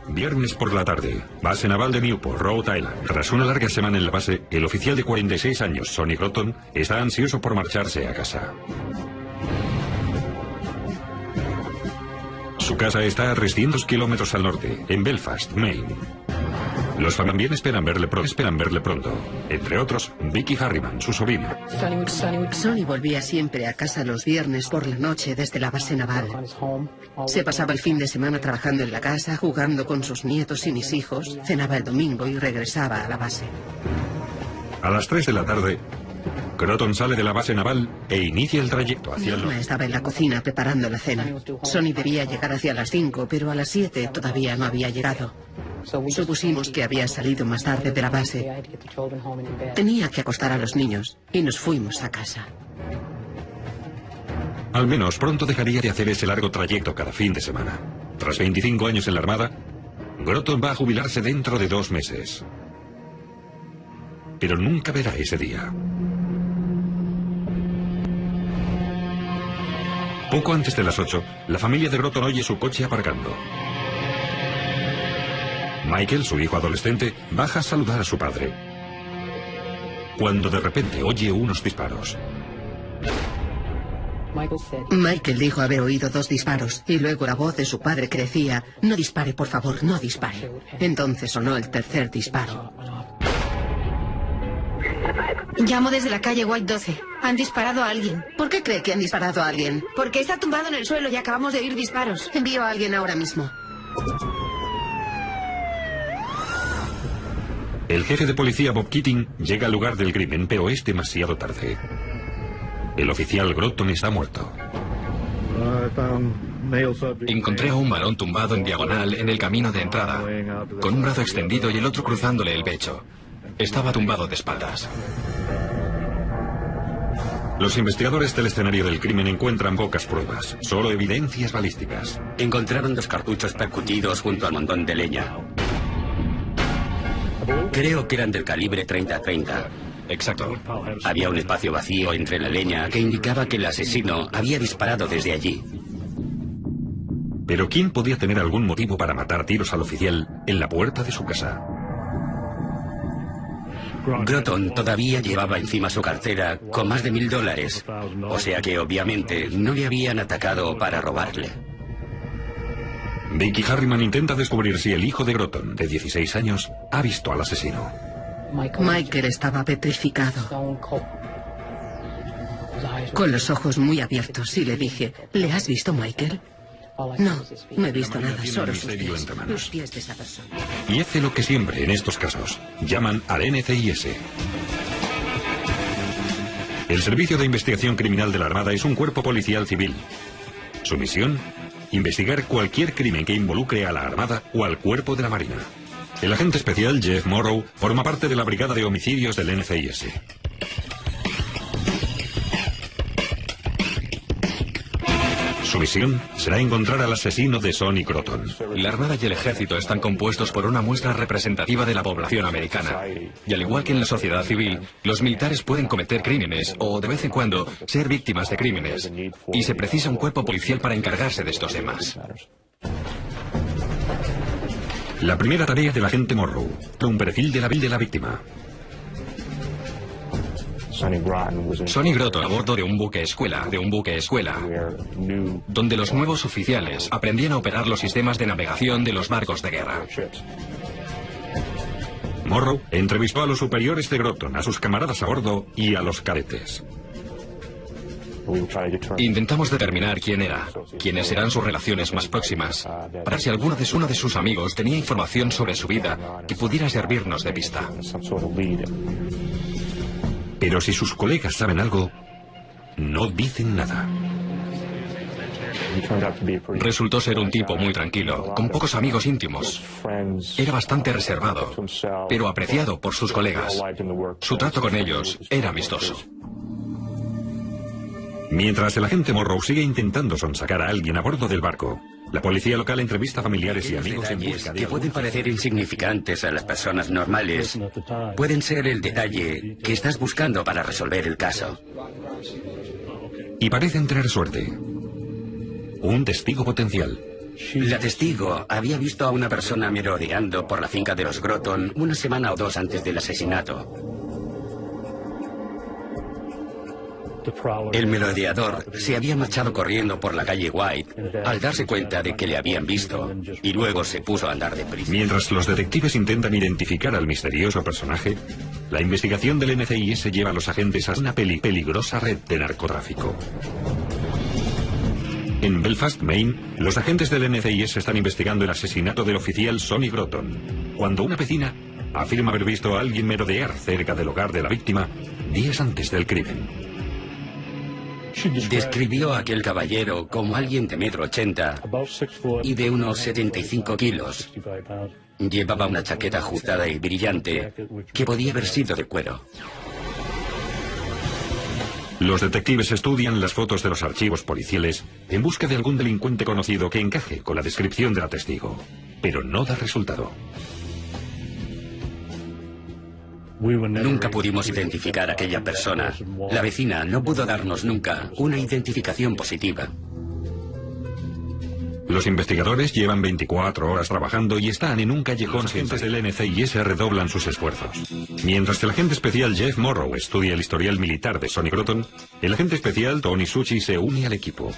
Viernes por la tarde, base naval de Newport, Rhode Island. Tras una larga semana en la base, el oficial de 46 años, Sonny Groton, está ansioso por marcharse a casa. Su casa está a 300 kilómetros al norte, en Belfast, Maine. Los también esperan verle pronto. Entre otros, Vicky Harriman, su sobrina. Sonny volvía siempre a casa los viernes por la noche desde la base naval. Se pasaba el fin de semana trabajando en la casa, jugando con sus nietos y mis hijos, cenaba el domingo y regresaba a la base. A las 3 de la tarde, Groton sale de la base naval e inicia el trayecto hacia el norte. Estaba en la cocina preparando la cena. Sonny debía llegar hacia las 5, pero a las 7 todavía no había llegado. Supusimos que había salido más tarde de la base. Tenía que acostar a los niños y nos fuimos a casa. Al menos pronto dejaría de hacer ese largo trayecto cada fin de semana. Tras 25 años en la Armada, Groton va a jubilarse dentro de 2 meses. Pero nunca verá ese día. Poco antes de las 8, la familia de Groton oye su coche aparcando. Michael, su hijo adolescente, baja a saludar a su padre, cuando de repente oye unos disparos. Michael dijo haber oído 2 disparos y luego la voz de su padre que decía: no dispare, por favor, no dispare. Entonces sonó el tercer disparo. Llamo desde la calle White 12. Han disparado a alguien. ¿Por qué cree que han disparado a alguien? Porque está tumbado en el suelo y acabamos de oír disparos. Envío a alguien ahora mismo. El jefe de policía Bob Keating llega al lugar del crimen, pero es demasiado tarde. El oficial Groton está muerto. Encontré a un varón tumbado en diagonal en el camino de entrada, con un brazo extendido y el otro cruzándole el pecho. Estaba tumbado de espaldas. Los investigadores del escenario del crimen encuentran pocas pruebas, solo evidencias balísticas. Encontraron 2 cartuchos percutidos junto al montón de leña. Creo que eran del calibre 30-30. Exacto. Había un espacio vacío entre la leña que indicaba que el asesino había disparado desde allí. Pero ¿quién podía tener algún motivo para matar tiros al oficial en la puerta de su casa? Groton todavía llevaba encima su cartera con más de $1000, o sea que obviamente no le habían atacado para robarle. Vicky Harriman intenta descubrir si el hijo de Groton, de 16 años, ha visto al asesino. Michael estaba petrificado, con los ojos muy abiertos, y le dije: ¿le has visto, Michael? No, no he visto nada, solo los pies de esa persona. Y hace lo que siempre en estos casos llaman al NCIS. El Servicio de Investigación Criminal de la Armada es un cuerpo policial civil. Su misión: investigar cualquier crimen que involucre a la Armada o al cuerpo de la Marina. El agente especial Jeff Morrow forma parte de la brigada de homicidios del NCIS. Su misión será encontrar al asesino de Sonny Groton. La Armada y el Ejército están compuestos por una muestra representativa de la población americana. Y al igual que en la sociedad civil, los militares pueden cometer crímenes o, de vez en cuando, ser víctimas de crímenes. Y se precisa un cuerpo policial para encargarse de estos temas. La primera tarea del agente Morrow: un perfil de la víctima. Sonny Groton a bordo de un buque escuela, donde los nuevos oficiales aprendían a operar los sistemas de navegación de los barcos de guerra. Morrow entrevistó a los superiores de Groton, a sus camaradas a bordo y a los cadetes. Intentamos determinar quién era, quiénes eran sus relaciones más próximas, para si uno de sus amigos tenía información sobre su vida que pudiera servirnos de pista. Pero si sus colegas saben algo, no dicen nada. Resultó ser un tipo muy tranquilo, con pocos amigos íntimos. Era bastante reservado, pero apreciado por sus colegas. Su trato con ellos era amistoso. Mientras el agente Morrow sigue intentando sonsacar a alguien a bordo del barco, la policía local entrevista a familiares y amigos en busca de... que pueden parecer insignificantes a las personas normales, pueden ser el detalle que estás buscando para resolver el caso. Y parecen tener suerte. Un testigo potencial. La testigo había visto a una persona merodeando por la finca de los Groton una semana o dos antes del asesinato. El merodeador se había marchado corriendo por la calle White al darse cuenta de que le habían visto y luego se puso a andar deprisa. Mientras los detectives intentan identificar al misterioso personaje, la investigación del NCIS lleva a los agentes a una peligrosa red de narcotráfico. En Belfast, Maine, los agentes del NCIS están investigando el asesinato del oficial Sonny Groton, cuando una vecina afirma haber visto a alguien merodear cerca del hogar de la víctima días antes del crimen. Describió a aquel caballero como alguien de 1,80 m y de unos 75 kilos. Llevaba una chaqueta ajustada y brillante que podía haber sido de cuero. Los detectives estudian las fotos de los archivos policiales en busca de algún delincuente conocido que encaje con la descripción de la testigo, pero no da resultado. Nunca pudimos identificar a aquella persona. La vecina no pudo darnos nunca una identificación positiva. Los investigadores llevan 24 horas trabajando y están en un callejón. Los agentes del NCIS redoblan sus esfuerzos. Mientras el agente especial Jeff Morrow estudia el historial militar de Sonny Groton, el agente especial Tony Succi se une al equipo.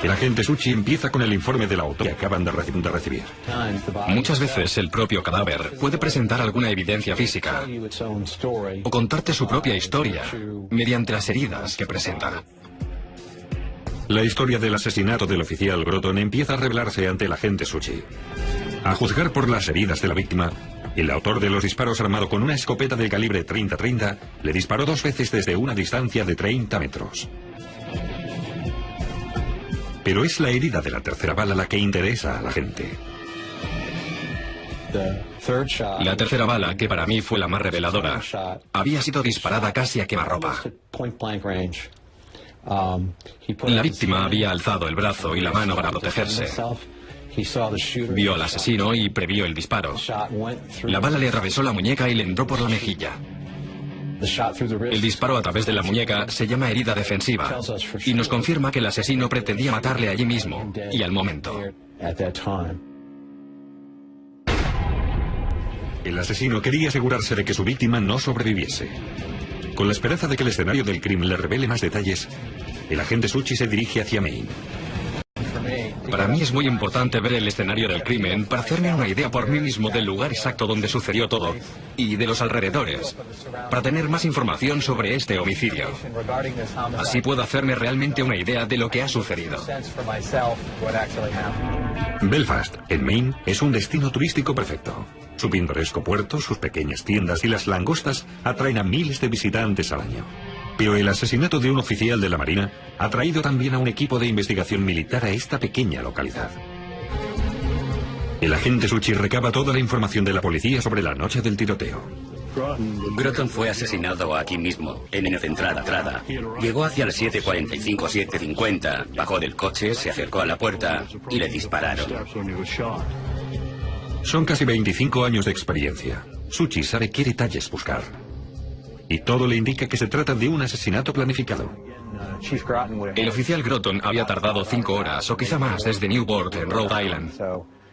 El agente Succi empieza con el informe de la autopsia que acaban de recibir. Muchas veces el propio cadáver puede presentar alguna evidencia física o contarte su propia historia mediante las heridas que presenta. La historia del asesinato del oficial Groton empieza a revelarse ante el agente Succi. A juzgar por las heridas de la víctima, el autor de los disparos armado con una escopeta del calibre 30-30 le disparó 2 veces desde una distancia de 30 metros. Pero es la herida de la tercera bala la que interesa a la gente. La tercera bala, que para mí fue la más reveladora, había sido disparada casi a quemarropa. La víctima había alzado el brazo y la mano para protegerse. Vio al asesino y previó el disparo. La bala le atravesó la muñeca y le entró por la mejilla. El disparo a través de la muñeca se llama herida defensiva y nos confirma que el asesino pretendía matarle allí mismo y al momento. El asesino quería asegurarse de que su víctima no sobreviviese. Con la esperanza de que el escenario del crimen le revele más detalles, el agente Succi se dirige hacia Maine. Para mí es muy importante ver el escenario del crimen para hacerme una idea por mí mismo del lugar exacto donde sucedió todo y de los alrededores, para tener más información sobre este homicidio. Así puedo hacerme realmente una idea de lo que ha sucedido. Belfast, en Maine, es un destino turístico perfecto. Su pintoresco puerto, sus pequeñas tiendas y las langostas atraen a miles de visitantes al año. Pero el asesinato de un oficial de la Marina ha traído también a un equipo de investigación militar a esta pequeña localidad. El agente Succi recaba toda la información de la policía sobre la noche del tiroteo. Groton fue asesinado aquí mismo, en el Entrada. Llegó hacia las 7:45, 7:50, bajó del coche, se acercó a la puerta y le dispararon. Son casi 25 años de experiencia. Succi sabe qué detalles buscar. Y todo le indica que se trata de un asesinato planificado. El oficial Groton había tardado 5 horas o quizá más desde Newport, en Rhode Island.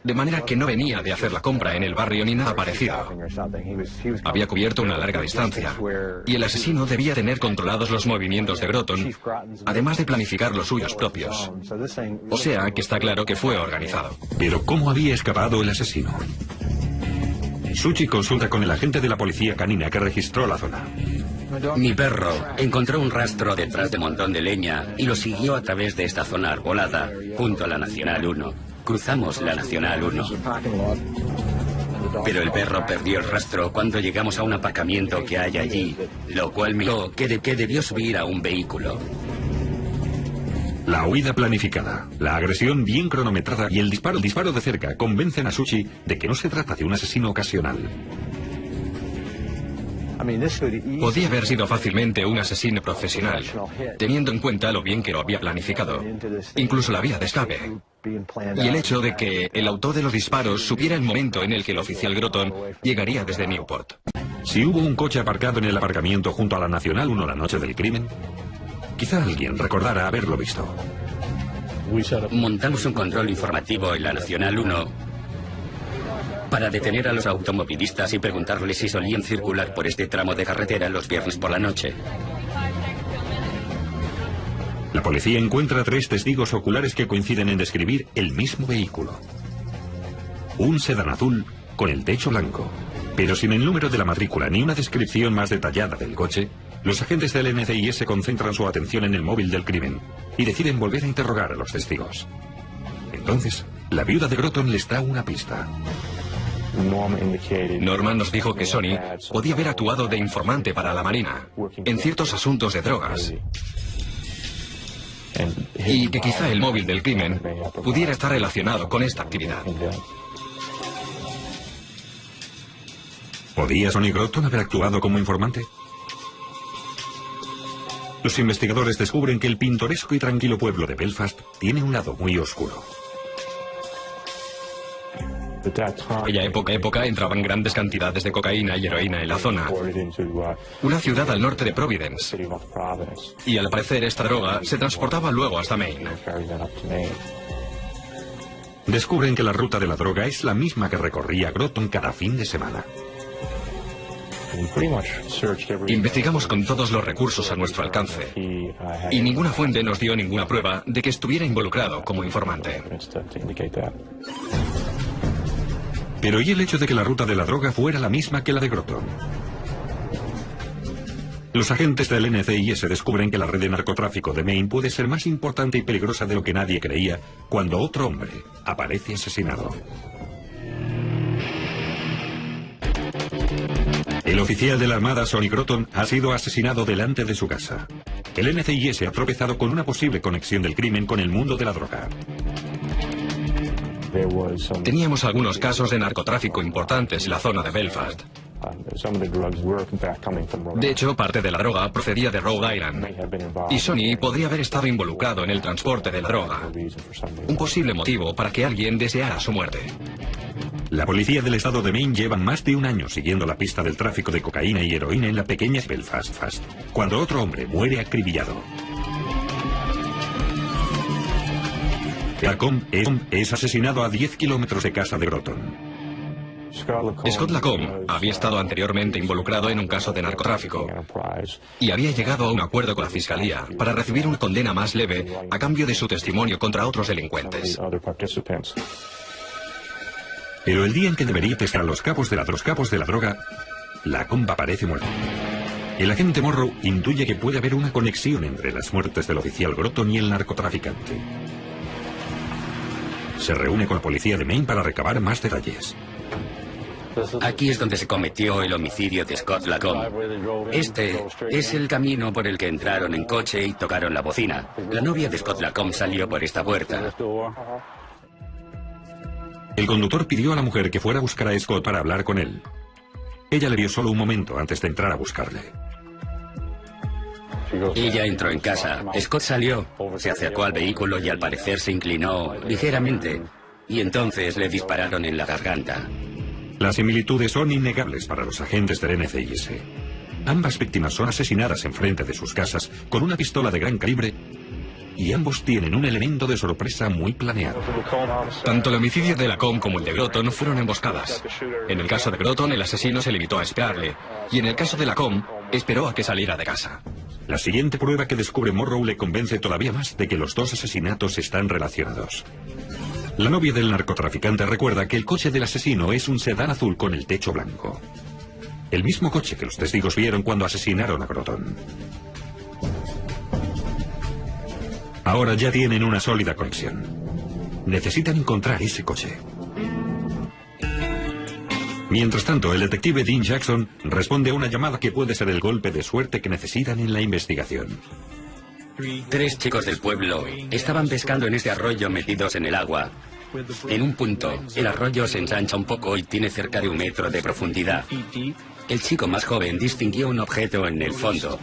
De manera que no venía de hacer la compra en el barrio ni nada parecido. Había cubierto una larga distancia. Y el asesino debía tener controlados los movimientos de Groton, además de planificar los suyos propios. O sea que está claro que fue organizado. Pero ¿cómo había escapado el asesino? Succi consulta con el agente de la policía canina que registró la zona. Mi perro encontró un rastro detrás de un montón de leña y lo siguió a través de esta zona arbolada, junto a la Nacional 1. Cruzamos la Nacional 1. Pero el perro perdió el rastro cuando llegamos a un aparcamiento que hay allí, lo cual me dijo que debió subir a un vehículo. La huida planificada, la agresión bien cronometrada y el disparo de cerca convencen a Succi de que no se trata de un asesino ocasional. Podía haber sido fácilmente un asesino profesional, teniendo en cuenta lo bien que lo había planificado, incluso la vía de escape, y el hecho de que el autor de los disparos supiera el momento en el que el oficial Groton llegaría desde Newport. Si hubo un coche aparcado en el aparcamiento junto a la Nacional 1 la noche del crimen, quizá alguien recordara haberlo visto. Montamos un control informativo en la Nacional 1 para detener a los automovilistas y preguntarles si solían circular por este tramo de carretera los viernes por la noche. La policía encuentra 3 testigos oculares que coinciden en describir el mismo vehículo. Un sedán azul con el techo blanco, pero sin el número de la matrícula ni una descripción más detallada del coche. Los agentes del NCIS concentran su atención en el móvil del crimen y deciden volver a interrogar a los testigos. Entonces, la viuda de Groton les da una pista. Norman nos dijo que Sonny podía haber actuado de informante para la Marina en ciertos asuntos de drogas y que quizá el móvil del crimen pudiera estar relacionado con esta actividad. ¿Podía Sonny Groton haber actuado como informante? Los investigadores descubren que el pintoresco y tranquilo pueblo de Belfast tiene un lado muy oscuro. En aquella época entraban grandes cantidades de cocaína y heroína en la zona, una ciudad al norte de Providence, y al parecer esta droga se transportaba luego hasta Maine. Descubren que la ruta de la droga es la misma que recorría Groton cada fin de semana. Investigamos con todos los recursos a nuestro alcance y ninguna fuente nos dio ninguna prueba de que estuviera involucrado como informante. Pero ¿y el hecho de que la ruta de la droga fuera la misma que la de Groton? Los agentes del NCIS descubren que la red de narcotráfico de Maine puede ser más importante y peligrosa de lo que nadie creía cuando otro hombre aparece asesinado. El oficial de la Armada, Sonny Groton, ha sido asesinado delante de su casa. El NCIS ha tropezado con una posible conexión del crimen con el mundo de la droga. Teníamos algunos casos de narcotráfico importantes en la zona de Belfast. De hecho, parte de la droga procedía de Rhode Island, y Sonny podría haber estado involucrado en el transporte de la droga. Un posible motivo para que alguien deseara su muerte. La policía del estado de Maine lleva más de un año siguiendo la pista del tráfico de cocaína y heroína en la pequeña Belfast, cuando otro hombre muere acribillado. Lacombe es asesinado a 10 kilómetros de casa de Groton. Scott Lacombe había estado anteriormente involucrado en un caso de narcotráfico y había llegado a un acuerdo con la fiscalía para recibir una condena más leve a cambio de su testimonio contra otros delincuentes. Pero el día en que debería pescar a los capos de la droga, Lacombe aparece muerto. El agente Morrow intuye que puede haber una conexión entre las muertes del oficial Groton y el narcotraficante. Se reúne con la policía de Maine para recabar más detalles. Aquí es donde se cometió el homicidio de Scott Lacombe. Este es el camino por el que entraron en coche y tocaron la bocina. La novia de Scott Lacombe salió por esta puerta. El conductor pidió a la mujer que fuera a buscar a Scott para hablar con él. Ella le vio solo un momento antes de entrar a buscarle. Ella entró en casa. Scott salió, se acercó al vehículo y al parecer se inclinó ligeramente. Y entonces le dispararon en la garganta. Las similitudes son innegables para los agentes del NCIS. Ambas víctimas son asesinadas enfrente de sus casas con una pistola de gran calibre y ambos tienen un elemento de sorpresa muy planeado. Tanto el homicidio de Lacombe como el de Groton fueron emboscadas. En el caso de Groton, el asesino se limitó a esperarle, y en el caso de Lacombe, esperó a que saliera de casa. La siguiente prueba que descubre Morrow le convence todavía más de que los dos asesinatos están relacionados. La novia del narcotraficante recuerda que el coche del asesino es un sedán azul con el techo blanco. El mismo coche que los testigos vieron cuando asesinaron a Groton. Ahora ya tienen una sólida conexión. Necesitan encontrar ese coche. Mientras tanto, el detective Dean Jackson responde a una llamada que puede ser el golpe de suerte que necesitan en la investigación. 3 chicos del pueblo estaban pescando en este arroyo metidos en el agua. En un punto, el arroyo se ensancha un poco y tiene cerca de 1 metro de profundidad. El chico más joven distinguió un objeto en el fondo.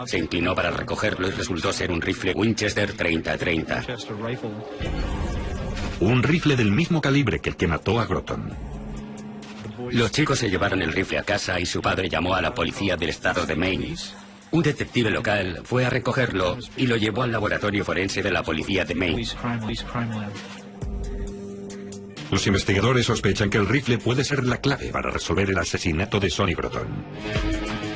Se inclinó para recogerlo y resultó ser un rifle Winchester 30-30. Un rifle del mismo calibre que el que mató a Groton. Los chicos se llevaron el rifle a casa y su padre llamó a la policía del estado de Maine. Un detective local fue a recogerlo y lo llevó al laboratorio forense de la policía de Maine. Los investigadores sospechan que el rifle puede ser la clave para resolver el asesinato de Sonny Groton.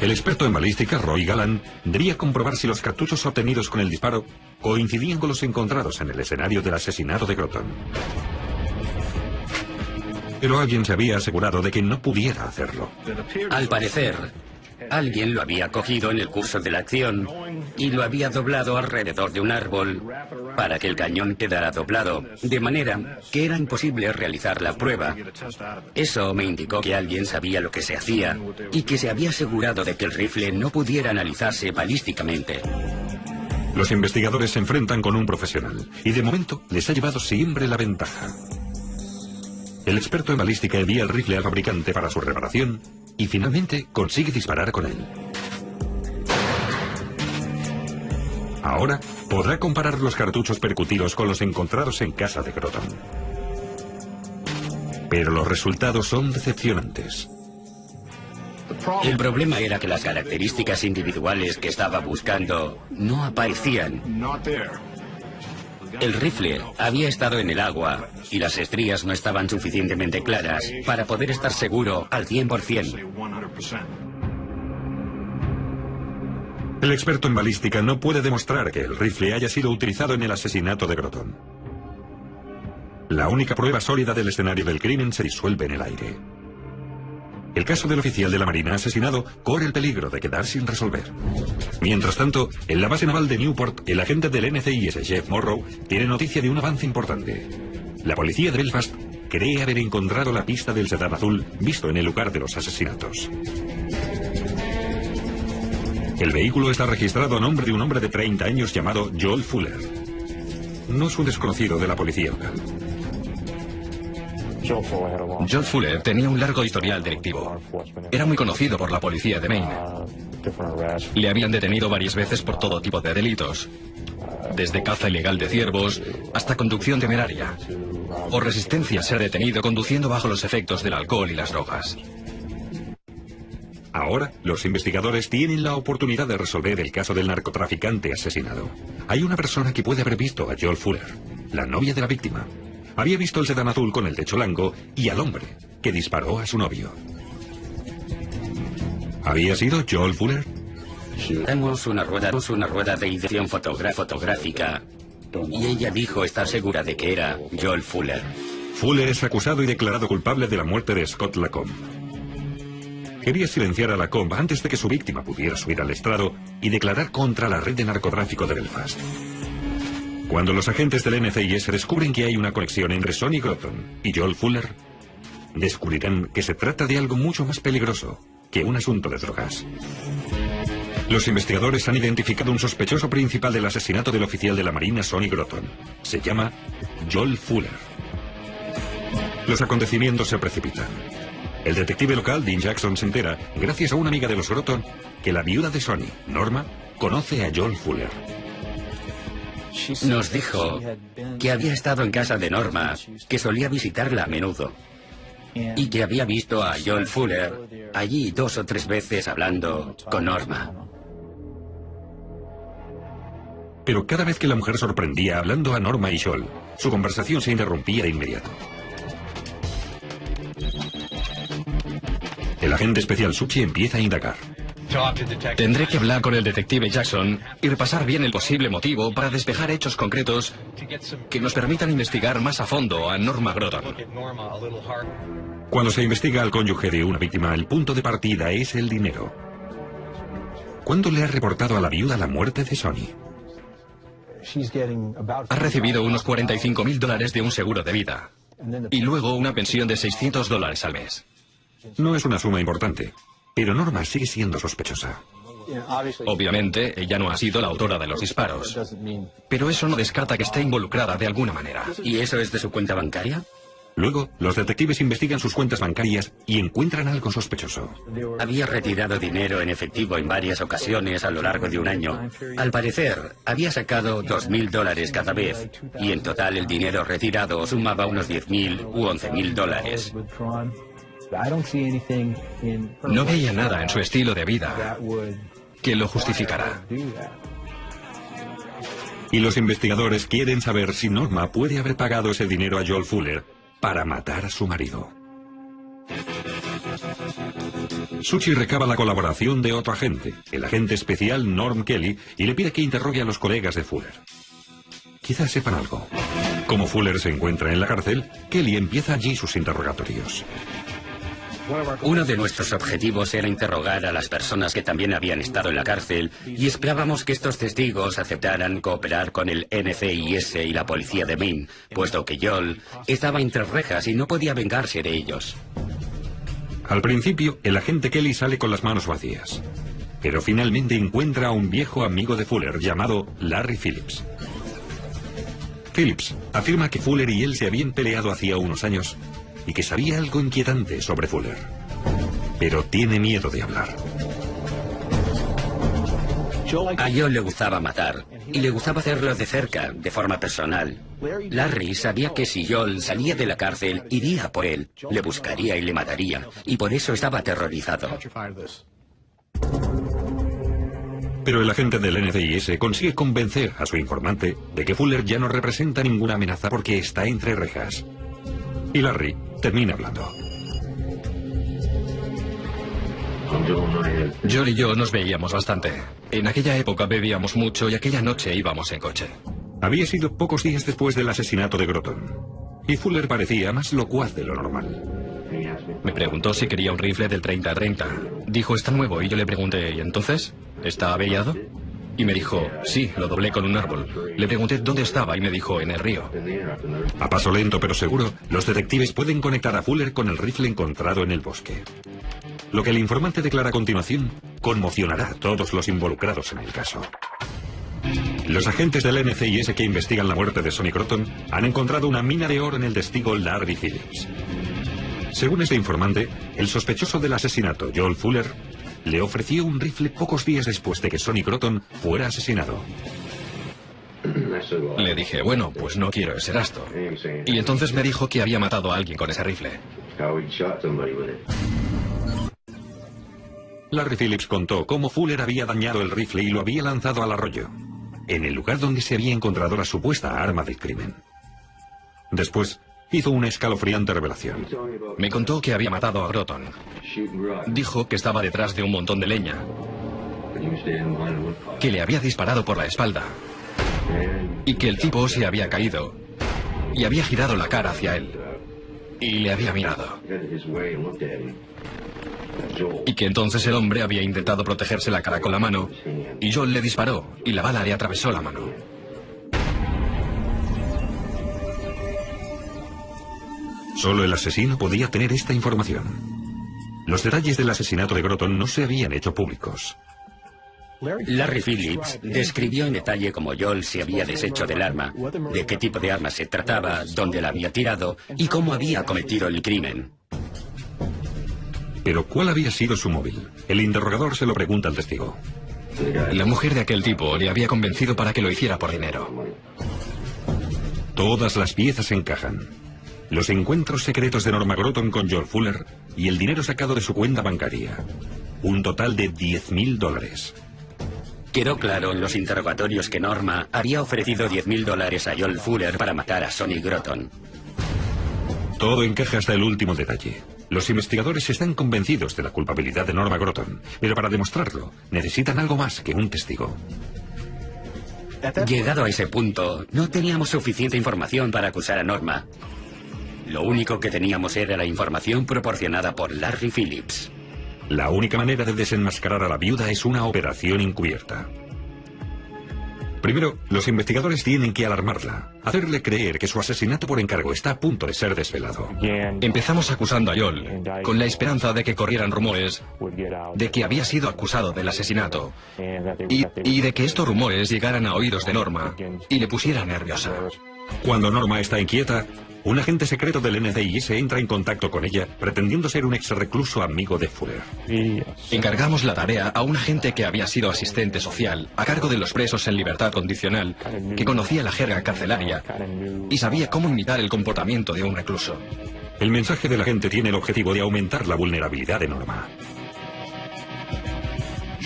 El experto en balística, Roy Gallant, debía comprobar si los cartuchos obtenidos con el disparo coincidían con los encontrados en el escenario del asesinato de Groton. Pero alguien se había asegurado de que no pudiera hacerlo. Al parecer, alguien lo había cogido en el curso de la acción y lo había doblado alrededor de un árbol para que el cañón quedara doblado, de manera que era imposible realizar la prueba. Eso me indicó que alguien sabía lo que se hacía y que se había asegurado de que el rifle no pudiera analizarse balísticamente. Los investigadores se enfrentan con un profesional y de momento les ha llevado siempre la ventaja. El experto en balística envía el rifle al fabricante para su reparación y finalmente consigue disparar con él. Ahora podrá comparar los cartuchos percutidos con los encontrados en casa de Groton. Pero los resultados son decepcionantes. El problema era que las características individuales que estaba buscando no aparecían. El rifle había estado en el agua y las estrías no estaban suficientemente claras para poder estar seguro al 100%. El experto en balística no puede demostrar que el rifle haya sido utilizado en el asesinato de Groton. La única prueba sólida del escenario del crimen se disuelve en el aire. El caso del oficial de la Marina asesinado corre el peligro de quedar sin resolver. Mientras tanto, en la base naval de Newport, el agente del NCIS, Jeff Morrow, tiene noticia de un avance importante. La policía de Belfast cree haber encontrado la pista del sedán azul visto en el lugar de los asesinatos. El vehículo está registrado a nombre de un hombre de 30 años llamado Joel Fuller. No es un desconocido de la policía local. Joel Fuller tenía un largo historial delictivo. Era muy conocido por la policía de Maine. Le habían detenido varias veces por todo tipo de delitos, desde caza ilegal de ciervos hasta conducción temeraria, o resistencia a ser detenido conduciendo bajo los efectos del alcohol y las drogas. Ahora, los investigadores tienen la oportunidad de resolver el caso del narcotraficante asesinado. Hay una persona que puede haber visto a Joel Fuller, la novia de la víctima. Había visto el sedán azul con el techo blanco y al hombre que disparó a su novio. ¿Había sido Joel Fuller? Tenemos una rueda de identificación fotográfica y ella dijo estar segura de que era Joel Fuller. Fuller es acusado y declarado culpable de la muerte de Scott Lacombe. Quería silenciar a Lacombe antes de que su víctima pudiera subir al estrado y declarar contra la red de narcotráfico de Belfast. Cuando los agentes del NCIS descubren que hay una conexión entre Sonny Groton y Joel Fuller, descubrirán que se trata de algo mucho más peligroso que un asunto de drogas. Los investigadores han identificado un sospechoso principal del asesinato del oficial de la Marina Sonny Groton. Se llama Joel Fuller. Los acontecimientos se precipitan. El detective local, Dean Jackson, se entera, gracias a una amiga de los Groton, que la viuda de Sonny, Norma, conoce a Joel Fuller. Nos dijo que había estado en casa de Norma, que solía visitarla a menudo, y que había visto a Joel Fuller allí 2 o 3 veces hablando con Norma. Pero cada vez que la mujer sorprendía hablando a Norma y Joel, su conversación se interrumpía de inmediato. El agente especial Suchi empieza a indagar. Tendré que hablar con el detective Jackson y repasar bien el posible motivo para despejar hechos concretos que nos permitan investigar más a fondo a Norma Groton. Cuando se investiga al cónyuge de una víctima, el punto de partida es el dinero. ¿Cuándo le ha reportado a la viuda la muerte de Sonny? Ha recibido unos $45.000 de un seguro de vida y luego una pensión de $600 al mes. No es una suma importante, pero Norma sigue siendo sospechosa. Obviamente, ella no ha sido la autora de los disparos, pero eso no descarta que esté involucrada de alguna manera. ¿Y eso es de su cuenta bancaria? Luego, los detectives investigan sus cuentas bancarias y encuentran algo sospechoso. Había retirado dinero en efectivo en varias ocasiones a lo largo de un año. Al parecer, había sacado $2.000 cada vez, y en total el dinero retirado sumaba unos $10.000 u $11.000. No veía nada en su estilo de vida que lo justificará. Y los investigadores quieren saber si Norma puede haber pagado ese dinero a Joel Fuller para matar a su marido. Suchi recaba la colaboración de otro agente, el agente especial Norm Kelly, y le pide que interrogue a los colegas de Fuller. Quizás sepan algo. Como Fuller se encuentra en la cárcel, Kelly empieza allí sus interrogatorios. Uno de nuestros objetivos era interrogar a las personas que también habían estado en la cárcel y esperábamos que estos testigos aceptaran cooperar con el NCIS y la policía de Maine, puesto que Joel estaba entre rejas y no podía vengarse de ellos. Al principio, el agente Kelly sale con las manos vacías, pero finalmente encuentra a un viejo amigo de Fuller llamado Larry Phillips. Phillips afirma que Fuller y él se habían peleado hacía unos años y que sabía algo inquietante sobre Fuller, pero tiene miedo de hablar. A Joel le gustaba matar, y le gustaba hacerlo de cerca, de forma personal. Larry sabía que si Joel salía de la cárcel, iría por él, le buscaría y le mataría, y por eso estaba aterrorizado. Pero el agente del NCIS consigue convencer a su informante de que Fuller ya no representa ninguna amenaza porque está entre rejas. Y Larry termina hablando. Joel y yo nos veíamos bastante. En aquella época bebíamos mucho y aquella noche íbamos en coche. Había sido pocos días después del asesinato de Groton, y Fuller parecía más locuaz de lo normal. Me preguntó si quería un rifle del 30-30. Dijo, está nuevo, y yo le pregunté, ¿y entonces? ¿Está averiado? Y me dijo, sí, lo doblé con un árbol. Le pregunté dónde estaba y me dijo, en el río. A paso lento pero seguro, los detectives pueden conectar a Fuller con el rifle encontrado en el bosque. Lo que el informante declara a continuación conmocionará a todos los involucrados en el caso. Los agentes del NCIS que investigan la muerte de Sonny Groton han encontrado una mina de oro en el testigo Larry Phillips. Según este informante, el sospechoso del asesinato, Joel Fuller, le ofreció un rifle pocos días después de que Sonny Groton fuera asesinado. Le dije, bueno, pues no quiero ese gasto. Y entonces me dijo que había matado a alguien con ese rifle. Larry Phillips contó cómo Fuller había dañado el rifle y lo había lanzado al arroyo, en el lugar donde se había encontrado la supuesta arma del crimen. Después, hizo una escalofriante revelación. Me contó que había matado a Groton. Dijo que estaba detrás de un montón de leña, que le había disparado por la espalda y que el tipo se había caído y había girado la cara hacia él y le había mirado. Y que entonces el hombre había intentado protegerse la cara con la mano y Joel le disparó y la bala le atravesó la mano. Solo el asesino podía tener esta información. Los detalles del asesinato de Groton no se habían hecho públicos. Larry Phillips describió en detalle cómo Joel se había deshecho del arma, de qué tipo de arma se trataba, dónde la había tirado y cómo había cometido el crimen. Pero ¿cuál había sido su móvil? El interrogador se lo pregunta al testigo. La mujer de aquel tipo le había convencido para que lo hiciera por dinero. Todas las piezas encajan. Los encuentros secretos de Norma Groton con Joel Fuller y el dinero sacado de su cuenta bancaria. Un total de $10.000. Quedó claro en los interrogatorios que Norma había ofrecido $10.000 a Joel Fuller para matar a Sonny Groton. Todo encaja hasta el último detalle. Los investigadores están convencidos de la culpabilidad de Norma Groton, pero para demostrarlo necesitan algo más que un testigo. Llegado a ese punto, no teníamos suficiente información para acusar a Norma. Lo único que teníamos era la información proporcionada por Larry Phillips. La única manera de desenmascarar a la viuda es una operación encubierta. Primero, los investigadores tienen que alarmarla, hacerle creer que su asesinato por encargo está a punto de ser desvelado. Empezamos acusando a Joel, con la esperanza de que corrieran rumores de que había sido acusado del asesinato y de que estos rumores llegaran a oídos de Norma y le pusieran nerviosa. Cuando Norma está inquieta, un agente secreto del NCIS entra en contacto con ella, pretendiendo ser un ex-recluso amigo de Fuller. Encargamos la tarea a un agente que había sido asistente social, a cargo de los presos en libertad condicional, que conocía la jerga carcelaria y sabía cómo imitar el comportamiento de un recluso. El mensaje del agente tiene el objetivo de aumentar la vulnerabilidad de Norma.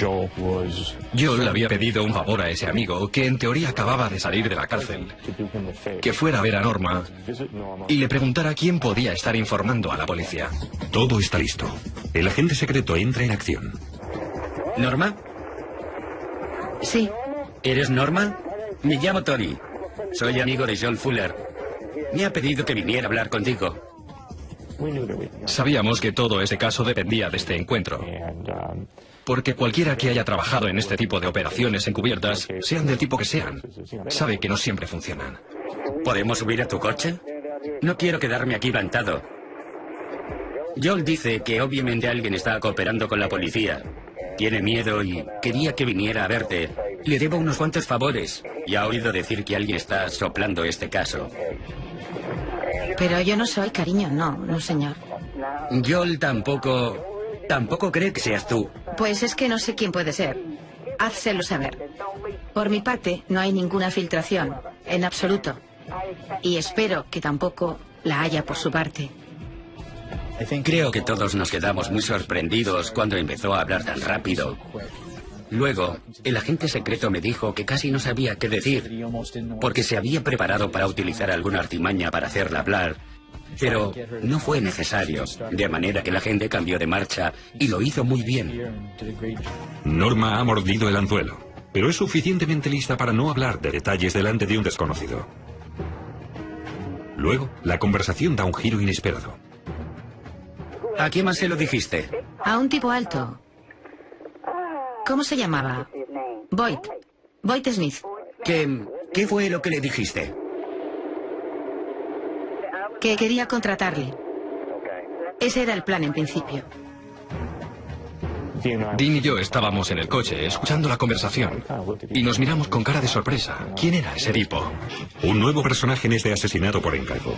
Joel había pedido un favor a ese amigo que en teoría acababa de salir de la cárcel, que fuera a ver a Norma y le preguntara quién podía estar informando a la policía. Todo está listo. El agente secreto entra en acción. ¿Norma? Sí. ¿Eres Norma? Me llamo Tony. Soy amigo de Joel Fuller. Me ha pedido que viniera a hablar contigo. Sabíamos que todo ese caso dependía de este encuentro, porque cualquiera que haya trabajado en este tipo de operaciones encubiertas, sean del tipo que sean, sabe que no siempre funcionan. ¿Podemos subir a tu coche? No quiero quedarme aquí plantado. Joel dice que obviamente alguien está cooperando con la policía. Tiene miedo y quería que viniera a verte. Le debo unos cuantos favores y ha oído decir que alguien está soplando este caso. Pero yo no soy, cariño, no, señor. Joel tampoco cree que seas tú. Pues es que no sé quién puede ser. Házselo saber. Por mi parte, no hay ninguna filtración, en absoluto. Y espero que tampoco la haya por su parte. Creo que todos nos quedamos muy sorprendidos cuando empezó a hablar tan rápido. Luego, el agente secreto me dijo que casi no sabía qué decir, porque se había preparado para utilizar alguna artimaña para hacerla hablar, pero no fue necesario, de manera que la gente cambió de marcha y lo hizo muy bien. Norma ha mordido el anzuelo, pero es suficientemente lista para no hablar de detalles delante de un desconocido. Luego, la conversación da un giro inesperado. ¿A quién más se lo dijiste? A un tipo alto. ¿Cómo se llamaba? Boyd. Boyd Smith. ¿Qué fue lo que le dijiste? Que quería contratarle. Ese era el plan en principio. Dean y yo estábamos en el coche escuchando la conversación y nos miramos con cara de sorpresa. ¿Quién era ese tipo? Un nuevo personaje en este asesinato por encargo.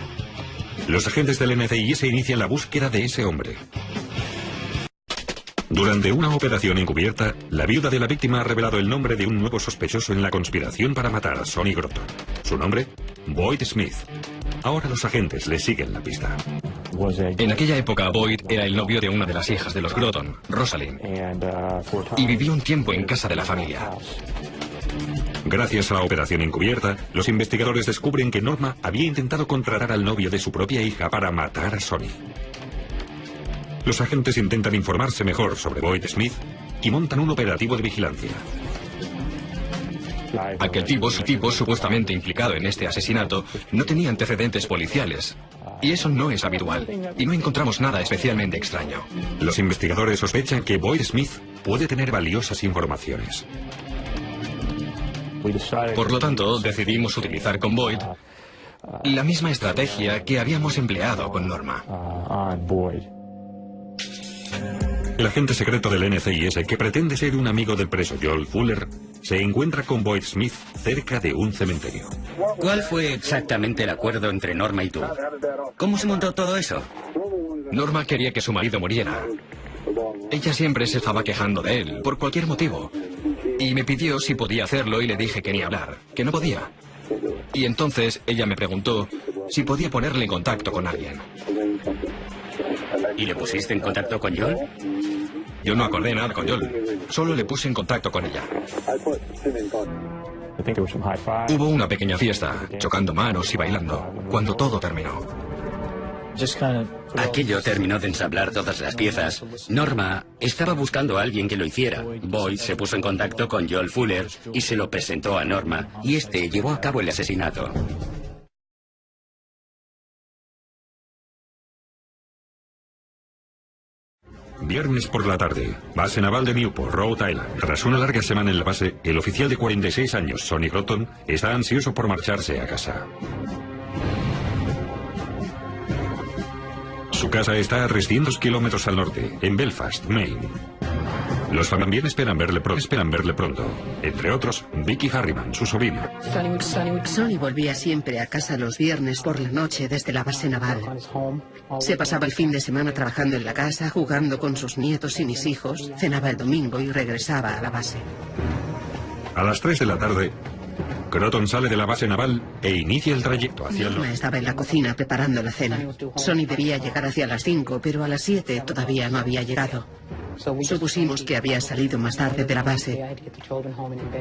Los agentes del NCIS inician la búsqueda de ese hombre. Durante una operación encubierta, la viuda de la víctima ha revelado el nombre de un nuevo sospechoso en la conspiración para matar a Sonny Groton. Su nombre, Boyd Smith. Ahora los agentes le siguen la pista. En aquella época, Boyd era el novio de una de las hijas de los Groton, Rosalind, y vivió un tiempo en casa de la familia. Gracias a la operación encubierta, los investigadores descubren que Norma había intentado contratar al novio de su propia hija para matar a Sonny. Los agentes intentan informarse mejor sobre Boyd Smith y montan un operativo de vigilancia. Aquel tipo supuestamente implicado en este asesinato no tenía antecedentes policiales. Y eso no es habitual. Y no encontramos nada especialmente extraño. Los investigadores sospechan que Boyd Smith puede tener valiosas informaciones. Por lo tanto, decidimos utilizar con Boyd la misma estrategia que habíamos empleado con Norma. El agente secreto del NCIS, que pretende ser un amigo del preso Joel Fuller, se encuentra con Boyd Smith cerca de un cementerio. ¿Cuál fue exactamente el acuerdo entre Norma y tú? ¿Cómo se montó todo eso? Norma quería que su marido muriera. Ella siempre se estaba quejando de él, por cualquier motivo. Y me pidió si podía hacerlo y le dije que ni hablar, que no podía. Y entonces ella me preguntó si podía ponerle en contacto con alguien. ¿Y le pusiste en contacto con Joel? Yo no acordé nada con Joel, solo le puse en contacto con ella. Hubo una pequeña fiesta, chocando manos y bailando, cuando todo terminó. Aquello terminó de ensamblar todas las piezas. Norma estaba buscando a alguien que lo hiciera. Boyd se puso en contacto con Joel Fuller y se lo presentó a Norma, y este llevó a cabo el asesinato. Viernes por la tarde, base naval de Newport, Rhode Island. Tras una larga semana en la base, el oficial de 46 años, Sonny Groton, está ansioso por marcharse a casa. Su casa está a 300 kilómetros al norte, en Belfast, Maine. Los fans también esperan verle pronto. Entre otros, Vicky Harriman, su sobrina. Sonny volvía siempre a casa los viernes por la noche desde la base naval. Se pasaba el fin de semana trabajando en la casa, jugando con sus nietos y mis hijos, cenaba el domingo y regresaba a la base. A las 3 de la tarde, Groton sale de la base naval e inicia el trayecto hacia el Norma norte. estaba en la cocina preparando la cena. Sonny debía llegar hacia las 5, pero a las 7 todavía no había llegado. Supusimos que había salido más tarde de la base.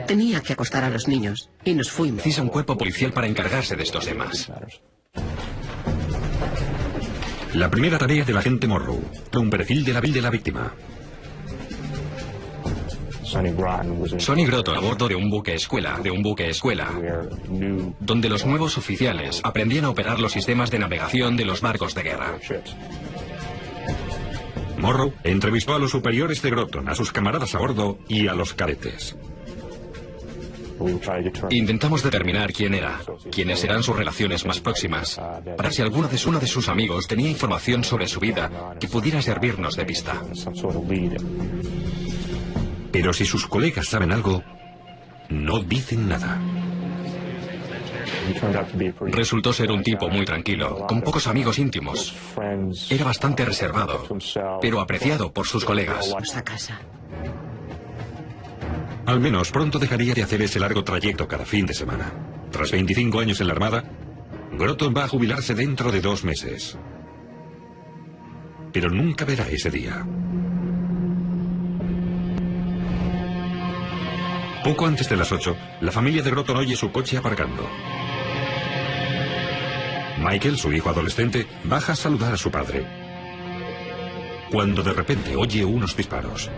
Tenía que acostar a los niños y nos fuimos. Precisa un cuerpo policial para encargarse de estos temas. La primera tarea del agente Morrow, un perfil de la víctima. Sonny Groton a bordo de un buque escuela, donde los nuevos oficiales aprendían a operar los sistemas de navegación de los barcos de guerra. Morrow entrevistó a los superiores de Groton, a sus camaradas a bordo y a los cadetes. Intentamos determinar quién era, quiénes eran sus relaciones más próximas, para si uno de sus amigos tenía información sobre su vida que pudiera servirnos de pista. Pero si sus colegas saben algo, no dicen nada. Resultó ser un tipo muy tranquilo, con pocos amigos íntimos. Era bastante reservado, pero apreciado por sus colegas. A casa. Al menos pronto dejaría de hacer ese largo trayecto cada fin de semana. Tras 25 años en la Armada, Groton va a jubilarse dentro de 2 meses. Pero nunca verá ese día. Poco antes de las 8, la familia de Groton oye su coche aparcando. Michael, su hijo adolescente, baja a saludar a su padre, cuando de repente oye unos disparos.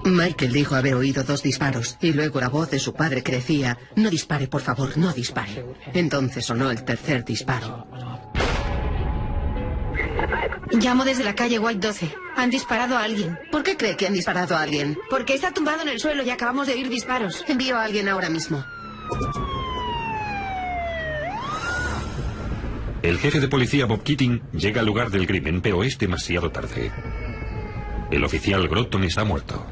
Michael dijo haber oído 2 disparos y luego la voz de su padre que decía: no dispare, por favor, no dispare. Entonces sonó el tercer disparo. Llamo desde la calle White 12. Han disparado a alguien. ¿Por qué cree que han disparado a alguien? Porque está tumbado en el suelo y acabamos de oír disparos. Envío a alguien ahora mismo. El jefe de policía Bob Keating llega al lugar del crimen, pero es demasiado tarde. El oficial Groton está muerto.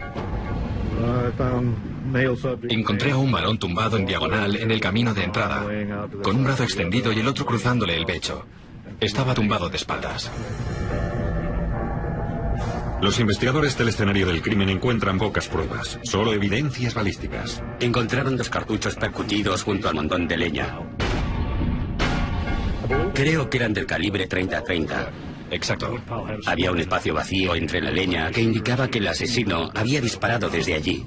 Encontré a un varón tumbado en diagonal en el camino de entrada, con un brazo extendido y el otro cruzándole el pecho. Estaba tumbado de espaldas. Los investigadores del escenario del crimen encuentran pocas pruebas, solo evidencias balísticas. Encontraron 2 cartuchos percutidos junto al montón de leña. Creo que eran del calibre 30-30. Exacto. Había un espacio vacío entre la leña que indicaba que el asesino había disparado desde allí.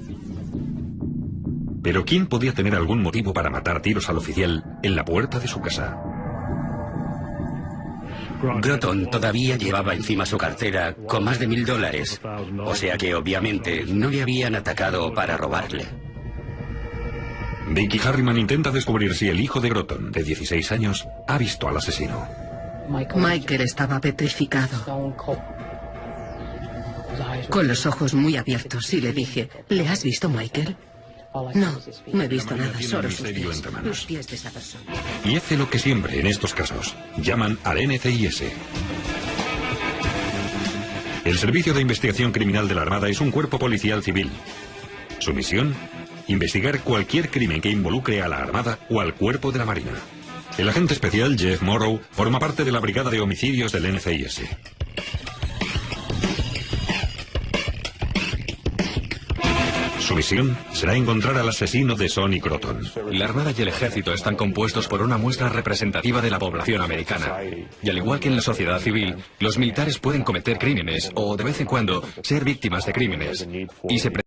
Pero ¿quién podía tener algún motivo para matar a tiros al oficial en la puerta de su casa? Groton todavía llevaba encima su cartera con más de $1000, o sea que obviamente no le habían atacado para robarle. Vicky Harriman intenta descubrir si el hijo de Groton, de 16 años, ha visto al asesino. Michael estaba petrificado, con los ojos muy abiertos, y le dije: ¿le has visto, Michael? No he visto nada, solo sus pies, los pies de esa persona. Y hace lo que siempre en estos casos, llaman al NCIS. El Servicio de Investigación Criminal de la Armada es un cuerpo policial civil. Su misión: investigar cualquier crimen que involucre a la Armada o al Cuerpo de la Marina. El agente especial Jeff Morrow forma parte de la Brigada de Homicidios del NCIS. Su misión será encontrar al asesino de Sonny Groton. La Armada y el Ejército están compuestos por una muestra representativa de la población americana. Y al igual que en la sociedad civil, los militares pueden cometer crímenes o, de vez en cuando, ser víctimas de crímenes. Y se